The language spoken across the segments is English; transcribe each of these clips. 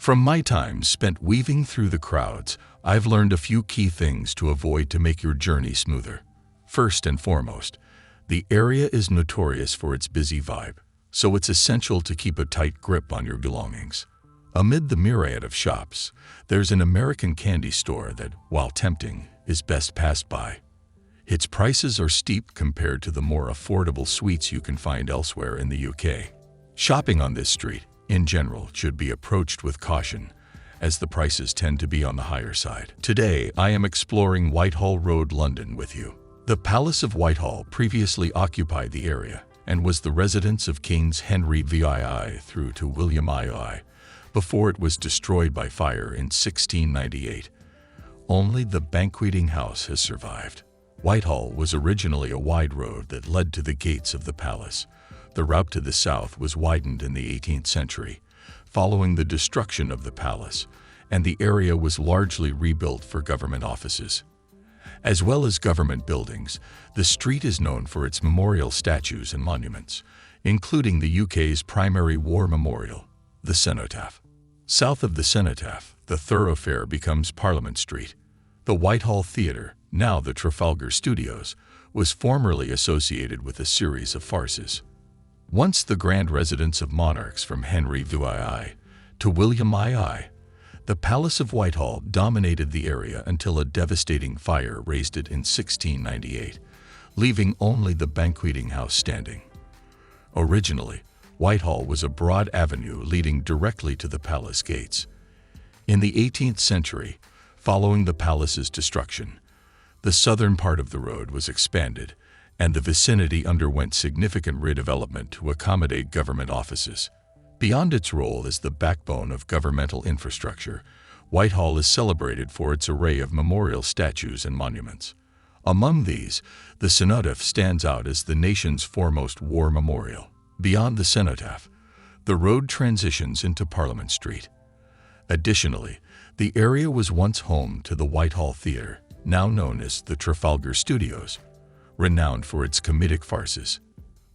From my time spent weaving through the crowds, I've learned a few key things to avoid to make your journey smoother. First and foremost, the area is notorious for its busy vibe, so it's essential to keep a tight grip on your belongings. Amid the myriad of shops, there's an American candy store that, while tempting, is best passed by. Its prices are steep compared to the more affordable sweets you can find elsewhere in the UK. Shopping on this street, in general, should be approached with caution, as the prices tend to be on the higher side. Today, I am exploring Whitehall Road, London with you. The Palace of Whitehall previously occupied the area and was the residence of Kings Henry VII through to William II, before it was destroyed by fire in 1698. Only the banqueting house has survived. Whitehall was originally a wide road that led to the gates of the palace. The route to the south was widened in the 18th century, following the destruction of the palace, and the area was largely rebuilt for government offices. As well as government buildings, the street is known for its memorial statues and monuments, including the UK's primary war memorial, the Cenotaph. South of the Cenotaph, the thoroughfare becomes Parliament Street. The Whitehall Theatre, now the Trafalgar Studios, was formerly associated with a series of farces. Once the grand residence of monarchs from Henry VII to William II, the Palace of Whitehall dominated the area until a devastating fire razed it in 1698, leaving only the banqueting house standing. Originally, Whitehall was a broad avenue leading directly to the palace gates. In the 18th century, following the palace's destruction, the southern part of the road was expanded, and the vicinity underwent significant redevelopment to accommodate government offices. Beyond its role as the backbone of governmental infrastructure, Whitehall is celebrated for its array of memorial statues and monuments. Among these, the Cenotaph stands out as the nation's foremost war memorial. Beyond the Cenotaph, the road transitions into Parliament Street. Additionally, the area was once home to the Whitehall Theatre, now known as the Trafalgar Studios, renowned for its comedic farces.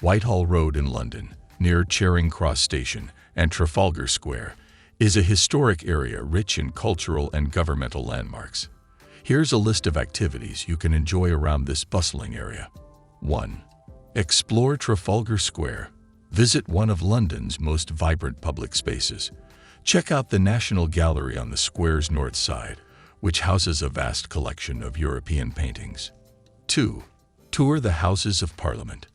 Whitehall Road in London, near Charing Cross Station and Trafalgar Square, is a historic area rich in cultural and governmental landmarks. Here's a list of activities you can enjoy around this bustling area. 1. Explore Trafalgar Square. Visit one of London's most vibrant public spaces. Check out the National Gallery on the square's north side, which houses a vast collection of European paintings. 2. Tour the Houses of Parliament.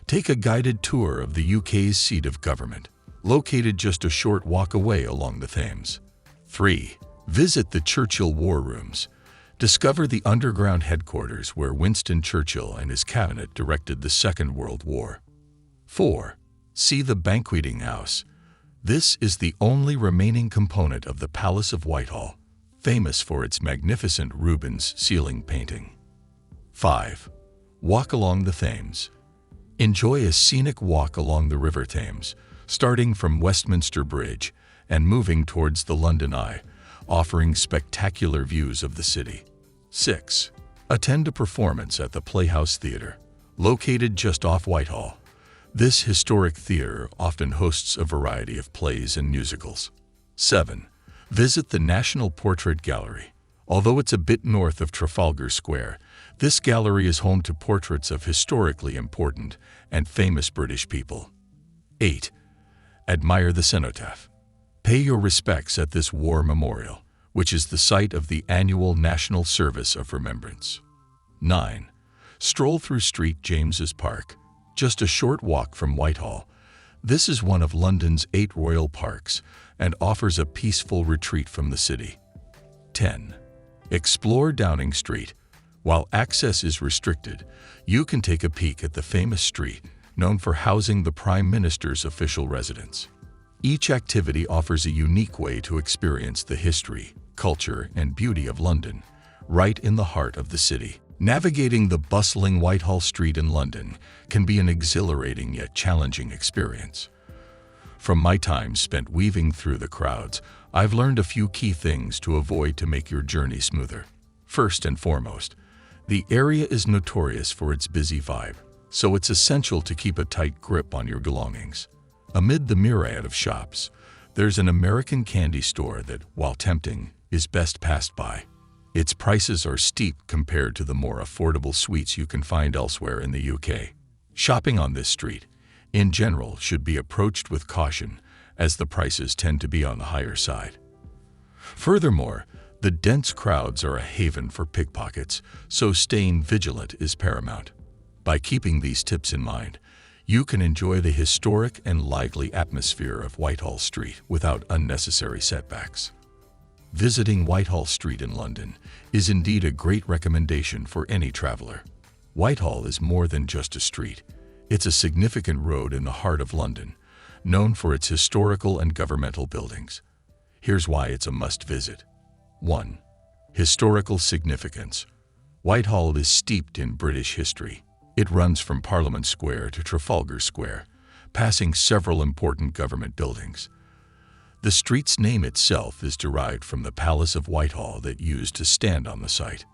Take a guided tour of the UK's seat of government, located just a short walk away along the Thames. 3. Visit the Churchill War Rooms. Discover the underground headquarters where Winston Churchill and his cabinet directed the Second World War. 4. See the banqueting house. This is the only remaining component of the Palace of Whitehall, famous for its magnificent Rubens ceiling painting. 5. Walk along the Thames. Enjoy a scenic walk along the River Thames, starting from Westminster Bridge and moving towards the London Eye, offering spectacular views of the city. 6. Attend a performance at the Playhouse Theatre, located just off Whitehall. This historic theatre often hosts a variety of plays and musicals. 7. Visit the National Portrait Gallery. Although it's a bit north of Trafalgar Square, this gallery is home to portraits of historically important and famous British people. 8. Admire the Cenotaph. Pay your respects at this war memorial, which is the site of the annual National Service of Remembrance. 9. Stroll through St. James's Park. Just a short walk from Whitehall, this is one of London's 8 royal parks and offers a peaceful retreat from the city. 10. Explore Downing Street. While access is restricted, you can take a peek at the famous street known for housing the Prime Minister's official residence. Each activity offers a unique way to experience the history, culture, and beauty of London, right in the heart of the city. Navigating the bustling Whitehall Street in London can be an exhilarating yet challenging experience. From my time spent weaving through the crowds, I've learned a few key things to avoid to make your journey smoother. First and foremost, the area is notorious for its busy vibe, so it's essential to keep a tight grip on your belongings. Amid the myriad of shops, There's an American candy store that, while tempting, is best passed by. Its prices are steep compared to the more affordable sweets you can find elsewhere in the UK. Shopping on this street, in general, should be approached with caution, as the prices tend to be on the higher side. Furthermore, the dense crowds are a haven for pickpockets, so staying vigilant is paramount. By keeping these tips in mind, you can enjoy the historic and lively atmosphere of Whitehall Street without unnecessary setbacks. Visiting Whitehall Street in London is indeed a great recommendation for any traveler. Whitehall is more than just a street. It's a significant road in the heart of London, known for its historical and governmental buildings. Here's why it's a must-visit. 1. Historical significance. Whitehall is steeped in British history. It runs from Parliament Square to Trafalgar Square, passing several important government buildings. The street's name itself is derived from the Palace of Whitehall that used to stand on the site.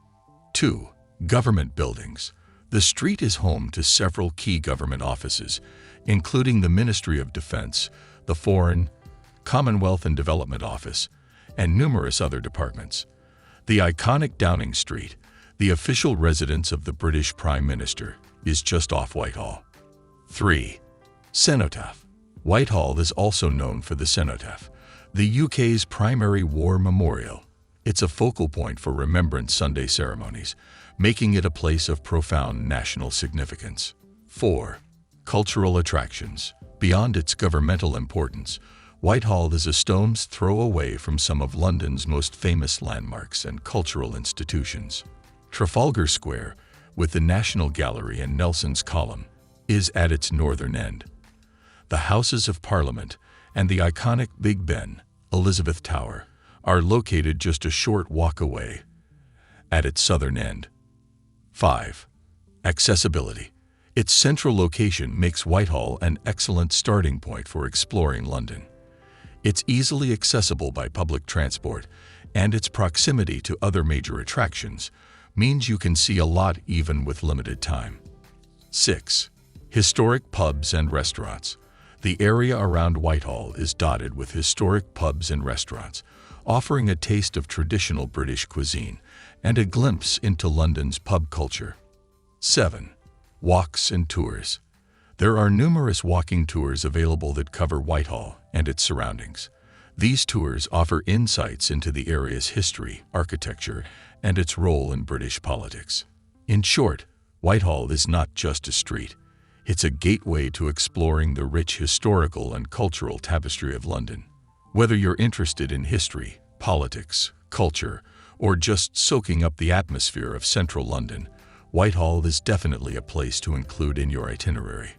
2. Government buildings. The street is home to several key government offices, including the Ministry of Defense, the Foreign, Commonwealth and Development Office, and numerous other departments. The iconic Downing Street, the official residence of the British Prime Minister, is just off Whitehall. 3. Cenotaph. Whitehall is also known for the Cenotaph, the UK's primary war memorial. It's a focal point for Remembrance Sunday ceremonies, making it a place of profound national significance. 4. Cultural attractions. Beyond its governmental importance, Whitehall is a stone's throw away from some of London's most famous landmarks and cultural institutions. Trafalgar Square, with the National Gallery and Nelson's Column, is at its northern end. The Houses of Parliament and the iconic Big Ben, Elizabeth Tower, are located just a short walk away at its southern end. 5. Accessibility. Its central location makes Whitehall an excellent starting point for exploring London. It's easily accessible by public transport, and its proximity to other major attractions means you can see a lot even with limited time. 6. Historic pubs and restaurants. The area around Whitehall is dotted with historic pubs and restaurants, offering a taste of traditional British cuisine and a glimpse into London's pub culture. 7. Walks and tours. There are numerous walking tours available that cover Whitehall and its surroundings. These tours offer insights into the area's history, architecture, and its role in British politics. In short, Whitehall is not just a street. It's a gateway to exploring the rich historical and cultural tapestry of London. Whether you're interested in history, politics, culture, or just soaking up the atmosphere of central London, Whitehall is definitely a place to include in your itinerary.